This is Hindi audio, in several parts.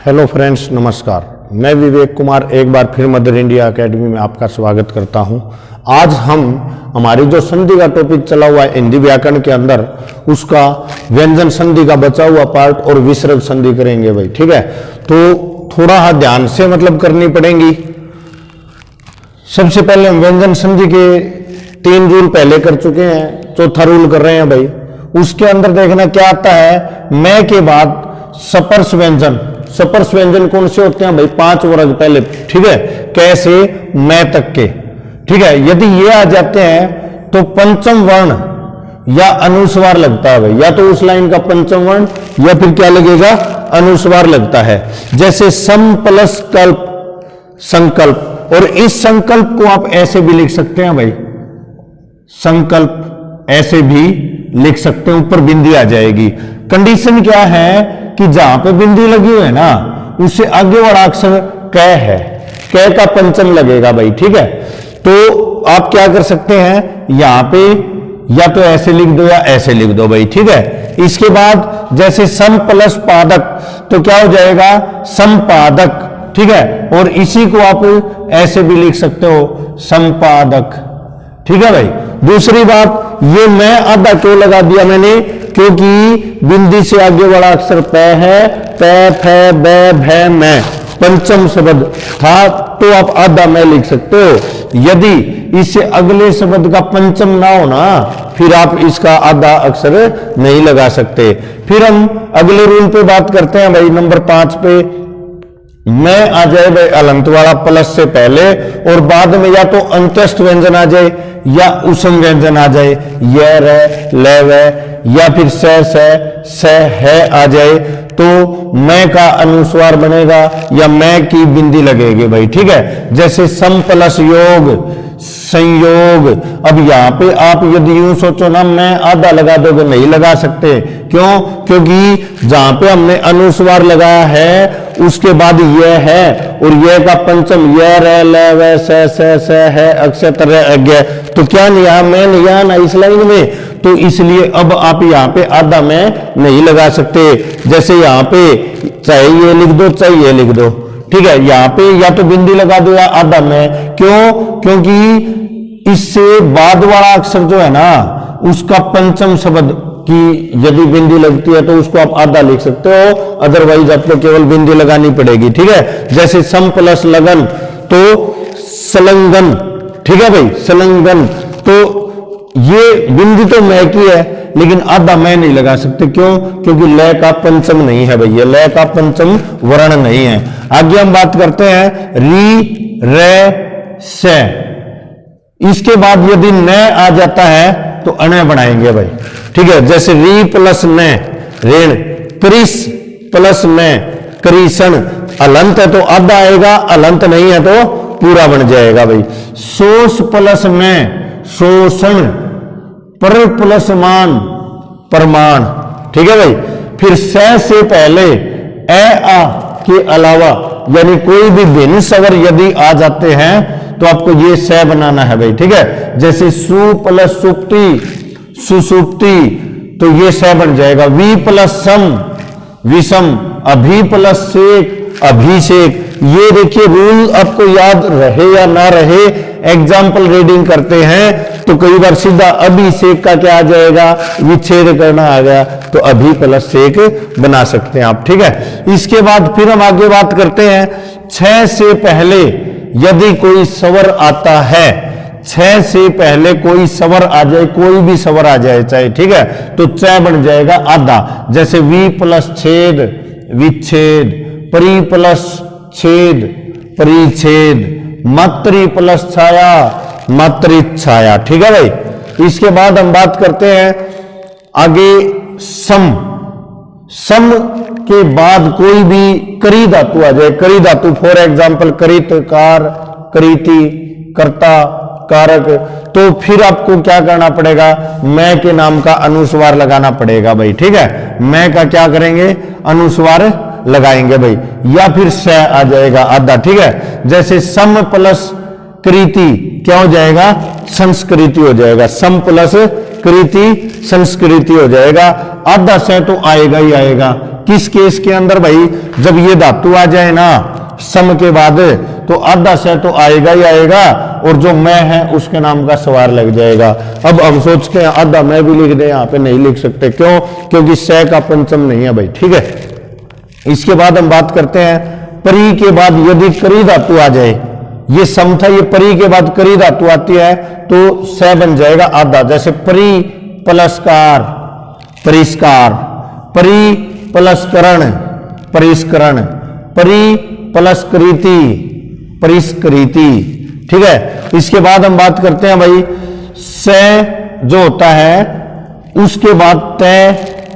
हेलो फ्रेंड्स, नमस्कार। मैं विवेक कुमार एक बार फिर मदर इंडिया एकेडमी में आपका स्वागत करता हूं। आज हम हमारी जो संधि का टॉपिक चला हुआ है हिंदी व्याकरण के अंदर, उसका व्यंजन संधि का बचा हुआ पार्ट और विसर्ग संधि करेंगे भाई। ठीक है, तो थोड़ा ध्यान से करनी पड़ेगी। सबसे पहले हम व्यंजन संधि के 3 रूल पहले कर चुके हैं, चौथा रूल कर रहे हैं भाई। उसके अंदर देखना क्या आता है, मैं के बाद सपर्श व्यंजन। सपर्श व्यंजन कौन से होते हैं भाई? 5 वर्ग पहले। ठीक है, कैसे? मैं तक के। ठीक है, यदि ये आ जाते हैं तो पंचम वर्ण या अनुस्वार लगता है भाई, या तो उस लाइन का पंचम वर्ण या फिर क्या लगेगा, अनुस्वार लगता है। जैसे सम प्लस कल्प, संकल्प। और इस संकल्प को आप ऐसे भी लिख सकते हैं भाई, संकल्प ऐसे भी लिख सकते हैं, ऊपर बिंदी आ जाएगी। कंडीशन क्या है कि जहां पे बिंदी लगी हुई है ना, उससे आगे वाला अक्षर क है, क का पंचम लगेगा भाई। ठीक है, तो आप क्या कर सकते हैं, यहां पे या तो ऐसे लिख दो या ऐसे लिख दो भाई। ठीक है, इसके बाद जैसे सम प्लस पादक, तो क्या हो जाएगा, संपादक। ठीक है, और इसी को आप ऐसे भी लिख सकते हो, संपादक। ठीक है भाई। दूसरी बात, ये मैं आधा क्यों लगा दिया मैंने, क्योंकि बिंदी से आगे वाला अक्षर प है, प फ ब भ मैं, पंचम शब्द था, तो आप आधा मैं लिख सकते हो। यदि इससे अगले शब्द का पंचम ना हो ना, फिर आप इसका आधा अक्षर नहीं लगा सकते। फिर हम अगले रूल पे बात करते हैं भाई, नंबर 5 पे। मैं आ जाए भाई अलंत वाला प्लस से पहले, और बाद में या तो अंत्यस्थ व्यंजन आ जाए या उसम व्यंजन आ जाए, य रे ले वे, या फिर स है आ जाए, तो मैं का अनुस्वार बनेगा या मैं की बिंदी लगेगी भाई। ठीक है, जैसे सम प्लस योग, संयोग। अब यहां पे आप यदि यूं सोचो ना, मैं आधा लगा दोगे, नहीं लगा सकते। क्यों? क्योंकि जहां पे हमने अनुस्वार लगाया है उसके बाद यह है, और यह का पंचम यह रे ले वे स है अक्षर अज्ञ, तो क्या नहीं आ, मैं नहीं आना इस लाइन में, तो इसलिए अब आप यहाँ पे आधा मैं नहीं लगा सकते। जैसे यहाँ पे चाहे ये लिख दो चाहे ये लिख दो। ठीक है, यहाँ पे या तो बिंदी लगा दो या आधा मैं। क्यों? क्योंकि इससे बाद वाला अक्षर जो है ना, उसका पंचम शब्द की यदि बिंदी लगती है तो उसको आप आधा लिख सकते हो, अदरवाइज आपको केवल बिंदी लगानी पड़ेगी। ठीक है, जैसे सम प्लस लगन, तो सलंगन। ठीक है भाई, सलंगन, तो ये बिंदी तो मैं की है, लेकिन आधा मैं नहीं लगा सकते। क्यों? क्योंकि लय का पंचम नहीं है भैया, लय का पंचम वर्ण नहीं है। आगे हम बात करते हैं री रे से। इसके बाद यदि न आ जाता है तो अण बनाएंगे भाई। ठीक है, जैसे री प्लस न ऋण, क्रिस प्लस न क्रिशन। अलंत है तो आधा आएगा, अलंत नहीं है तो पूरा बन जाएगा भाई। सोस प्लस में शोषण, पर प्लस मान प्रमाण। ठीक है भाई। फिर से पहले ए आ के अलावा यानी कोई भी भिन्न स्वर यदि आ जाते हैं तो आपको ये स बनाना है भाई। ठीक है, जैसे सु प्लस सुप्ति, सुसुप्ति, तो ये स बन जाएगा। वी प्लस सम, विषम। अभी प्लस सेक, अभिषेक। ये देखिए रूल आपको याद रहे या ना रहे, एग्जाम्पल रीडिंग करते हैं तो कई बार सीधा अभिषेक का क्या आ जाएगा, विच्छेद करना आ गया, तो अभी प्लस सेक बना सकते हैं आप। ठीक है, इसके बाद फिर हम आगे बात करते हैं 6 से पहले यदि कोई स्वर आता है, 6 से पहले कोई स्वर आ जाए, कोई भी स्वर आ जाए चाहे, ठीक है, तो च बन जाएगा आधा। जैसे वी प्लस छेद, विच्छेद। परी प्लस छेद, परिच्छेद। मातृ प्लस छाया, मातृछाया। ठीक है भाई। इसके बाद हम बात करते हैं आगे सम। सम के बाद कोई भी करी धातु आ जाए, करी धातु फॉर एग्जाम्पल करित, कार, करीति, कर्ता, कारक, तो फिर आपको क्या करना पड़ेगा, मैं के नाम का अनुस्वार लगाना पड़ेगा भाई। ठीक है, मैं का क्या करेंगे, अनुस्वार लगाएंगे भाई, या फिर स आ जाएगा आधा। ठीक है, जैसे सम प्लस कृति क्या हो जाएगा, संस्कृति हो जाएगा। सम प्लस कृति संस्कृति हो जाएगा। आधा स तो आएगा ही आएगा, किस केस के अंदर भाई, जब ये धातु आ जाए ना सम के बाद, तो आधा से तो आएगा ही आएगा, और जो मैं है उसके नाम का सवार लग जाएगा। अब हम सोचते हैं आधा मैं भी लिख दे, यहाँ पे नहीं लिख सकते, क्यों? क्योंकि से का पंचम नहीं है भाई, ठीक है। इसके बाद हम बात करते हैं परी के बाद यदि करी धातु आ जाए, ये सम था, ये परी के बाद करी धातु आती है तो से बन जाएगा आधा। जैसे परी प्लस कार, परिष्कार, परी प्लस करण, परिष्करण, परी प्लस करीति, परिष्करीति, ठीक है। इसके बाद हम बात करते हैं भाई से जो होता है उसके बाद तय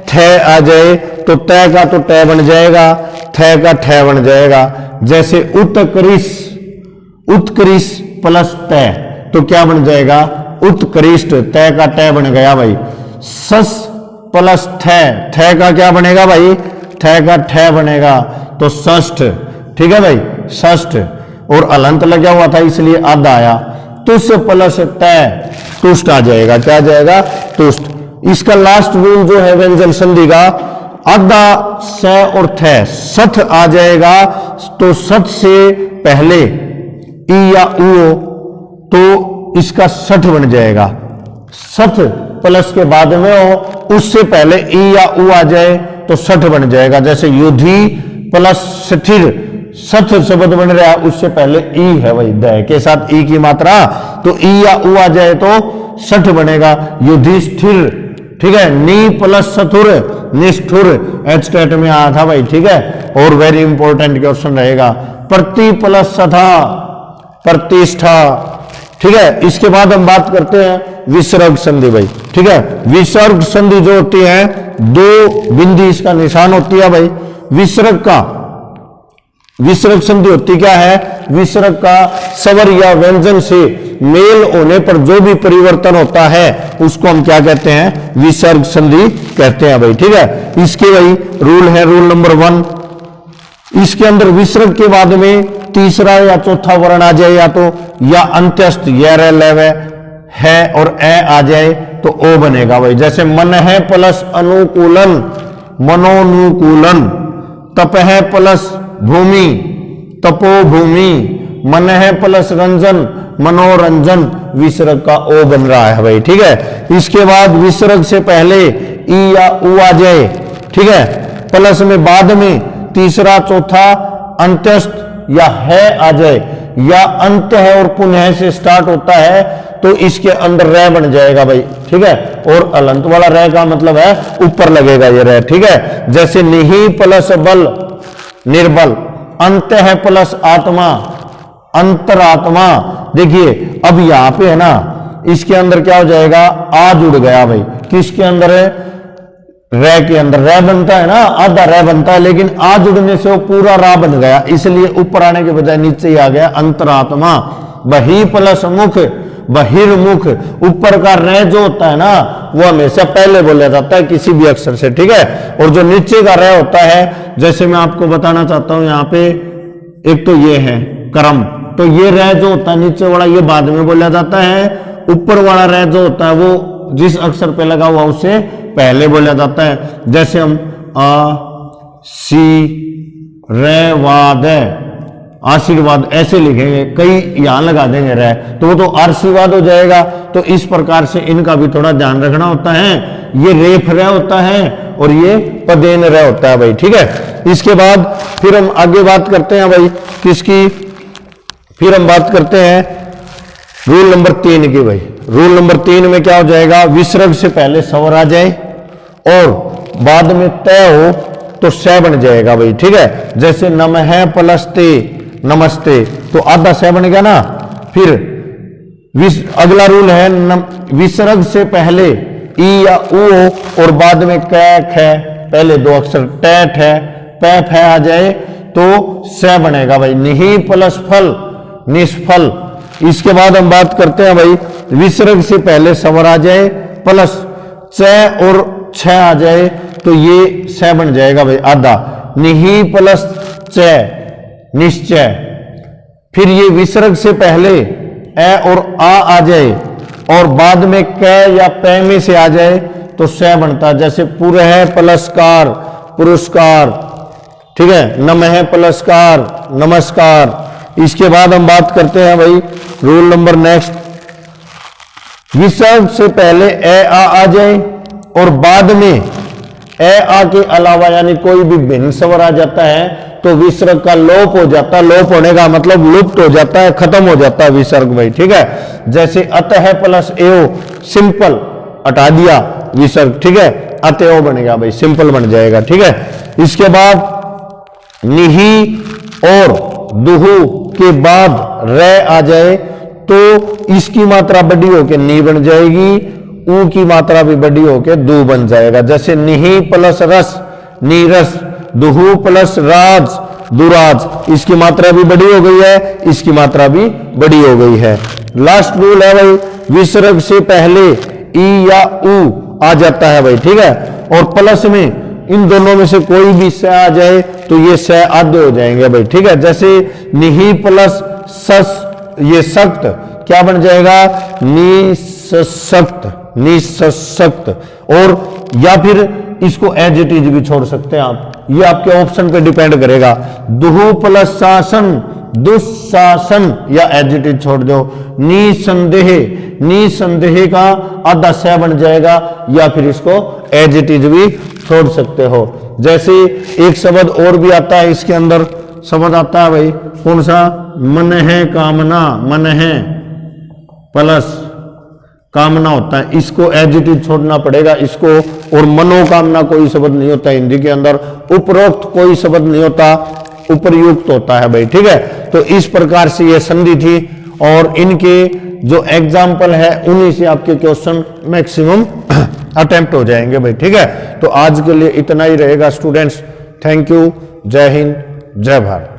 थे आ जाए तो तय का तो तय बन जाएगा, थे का ठे बन जाएगा। जैसे उत्कृष्ट, उत्कृष्ट प्लस तय तो क्या बन जाएगा? उत्कृष्ट, तय का तय बन गया भाई। सस प्लस थे का क्या बनेगा भाई? थे का ठे बनेगा तो षष्ठ, ठीक है भाई, षष्ठ। और अलंत लगा हुआ था इसलिए आधा आया। तुष प्लस तय तुष्ट आ जाएगा, क्या आ जाएगा? तुष्ट। इसका लास्ट रूल जो है व्यंजन संधि का, आधा से और थे सठ आ जाएगा तो सठ से पहले ई या उ तो इसका सठ बन जाएगा। सठ प्लस के बाद में हो, उससे पहले ई या उ आ जाए तो सठ बन जाएगा। जैसे युधि प्लस स्थिर, सठ शब्द बन रहा है, उससे पहले ई है भाई, द के साथ ई की मात्रा, तो ई या उ आ जाए तो सठ बनेगा, युधिष्ठिर, ठीक है। नी प्लस सथुर, निष्ठुर, एचटेट में आया था भाई, ठीक है। और वेरी इंपॉर्टेंट क्वेश्चन रहेगा। प्रति प्लस सथा, प्रतिष्ठा, ठीक है। इसके बाद हम बात करते हैं विसर्ग संधि भाई, ठीक है। विसर्ग संधि जो होती है, दो बिंदी इसका निशान होती है भाई। विसर्ग का, विसर्ग संधि होती क्या है? विसर्ग का स्वर या व्यंजन से मेल होने पर जो भी परिवर्तन होता है उसको हम क्या कहते हैं? विसर्ग संधि कहते हैं भाई, ठीक है। इसके भाई रूल है, रूल नंबर 1, इसके अंदर विसर्ग के बाद में तीसरा या चौथा वर्ण आ जाए, या तो या अंत्यस्थ य रे लेवे है और ए आ जाए तो ओ बनेगा भाई। जैसे मन है प्लस अनुकूलन, मनोनुकूलन, तप है प्लस भूमि, तपोभूमि, मन है प्लस रंजन, मनोरंजन, विसर्ग का ओ बन रहा है भाई, ठीक है। इसके बाद विसर्ग से पहले ई या उ आ जाए, ठीक है, प्लस में बाद में तीसरा चौथा अंत्यस्थ या है आ जाए, या अंत है और पुनः से स्टार्ट होता है तो इसके अंदर रे बन जाएगा भाई, ठीक है। और अलंत वाला रे का मतलब है ऊपर लगेगा ये रे, ठीक है। जैसे निहि प्लस बल, निर्बल, अंत है प्लस आत्मा, अंतरात्मा। देखिए अब यहां पे है ना, इसके अंदर क्या हो जाएगा? आ जुड़ गया भाई, किसके अंदर है? रे के अंदर। रे बनता है ना, आधा रे बनता है, लेकिन आ जुड़ने से वो पूरा रा बन गया, इसलिए ऊपर आने के बजाय नीचे ही आ गया, अंतरात्मा। बही प्लस मुख, बहिर्मुख, ऊपर का रे जो होता है ना वो हमेशा पहले बोला जाता है किसी भी अक्षर से, ठीक है। और जो नीचे का रे होता है, जैसे मैं आपको बताना चाहता हूं यहाँ पे, एक तो ये है कर्म, तो ये रे जो होता है नीचे वाला ये बाद में बोला जाता है, ऊपर वाला रे जो होता है वो जिस अक्षर पे लगा हुआ उससे पहले बोला जाता है। जैसे हम आ सी रे वाद, आशीर्वाद ऐसे लिखेंगे, कई यहां लगा देंगे रे तो वो तो आशीर्वाद हो जाएगा। तो इस प्रकार से इनका भी थोड़ा ध्यान रखना होता है। ये रेफ रे होता है और ये पदेन रे होता है भाई, ठीक है। इसके बाद फिर हम आगे बात करते हैं भाई किसकी, फिर हम बात करते हैं रूल नंबर 3 की भाई। रूल नंबर 3 में क्या हो जाएगा? विसर्ग से पहले स्वर आ जाए और बाद में तय हो तो से बन जाएगा भाई, ठीक है। जैसे नमः प्लस ते, नमस्ते, तो आधा से बन गया ना। फिर अगला रूल है विसर्ग से पहले ई या उ और बाद में कै ख, पहले दो अक्षर टैट है पै फै आ जाए तो से बनेगा भाई। निहि प्लस फल, निष्फल। इसके बाद हम बात करते हैं भाई विसर्ग से पहले स्वर आ जाए प्लस च और छ आ जाए तो ये से बन जाएगा भाई आधा। निहि प्लस च, निश्चय। फिर ये विसर्ग से पहले ए और आ जाए और बाद में कै या पै में से आ जाए तो से बनता है। जैसे पुरह प्लस कार, पुरस्कार, ठीक है, नमः पुरस्कार, नमस्कार। इसके बाद हम बात करते हैं भाई रूल नंबर नेक्स्ट, विसर्ग से पहले ए आ जाए और बाद में ए आ के अलावा यानी कोई भी भिन्न स्वर आ जाता है तो विसर्ग का लोप हो जाता है। लोप होने का मतलब लुप्त हो जाता है, खत्म हो जाता है विसर्ग भाई, ठीक है। जैसे अतः प्लस एओ, सिंपल हटा दिया विसर्ग, ठीक है, अतएव बनेगा भाई, सिंपल बन जाएगा, ठीक है। इसके बाद निही और दुहु के बाद रे आ जाए तो इसकी मात्रा बड़ी होके नी बन जाएगी, ऊ की मात्रा भी बड़ी होके दू बन जाएगा। जैसे निही प्लस रस, नीरस, दुहु प्लस राज, दुराज, इसकी मात्रा भी बड़ी हो गई है, इसकी मात्रा भी बड़ी हो गई है। लास्ट रूल है भाई, विसर्ग से पहले ई या ऊ आ जाता है भाई, ठीक है, और प्लस में इन दोनों में से कोई भी स आ जाए तो ये स आधे हो जाएंगे भाई, ठीक है। जैसे निही प्लस सस, ये सख्त क्या बन जाएगा, निसशक्त, निसशक्त। और या फिर इसको एज इट इज भी छोड़ सकते हैं आप, ये आपके ऑप्शन पे डिपेंड करेगा। दुहु प्लस शासन, दुशासन, या एज इट इज छोड़ दो। निसंदेह, निसंदेह का आधा स बन जाएगा, या फिर इसको एज इट इज भी छोड़ सकते हो। जैसे एक शब्द और भी आता है इसके अंदर, शब्द आता है भाई कौन सा, मन है कामना, मन है प्लस कामना होता है, इसको एज इट इज छोड़ना पड़ेगा इसको। और मनोकामना कोई शब्द नहीं होता हिंदी के अंदर, उपरोक्त कोई शब्द नहीं होता, उपरयुक्त होता है भाई, ठीक है। तो इस प्रकार से ये संधि थी और इनके जो एग्जाम्पल है उन्हीं से आपके क्वेश्चन मैक्सिमम अटेम्प्ट हो जाएंगे भाई, ठीक है। तो आज के लिए इतना ही रहेगा स्टूडेंट्स, थैंक यू, जय हिंद, जय भारत।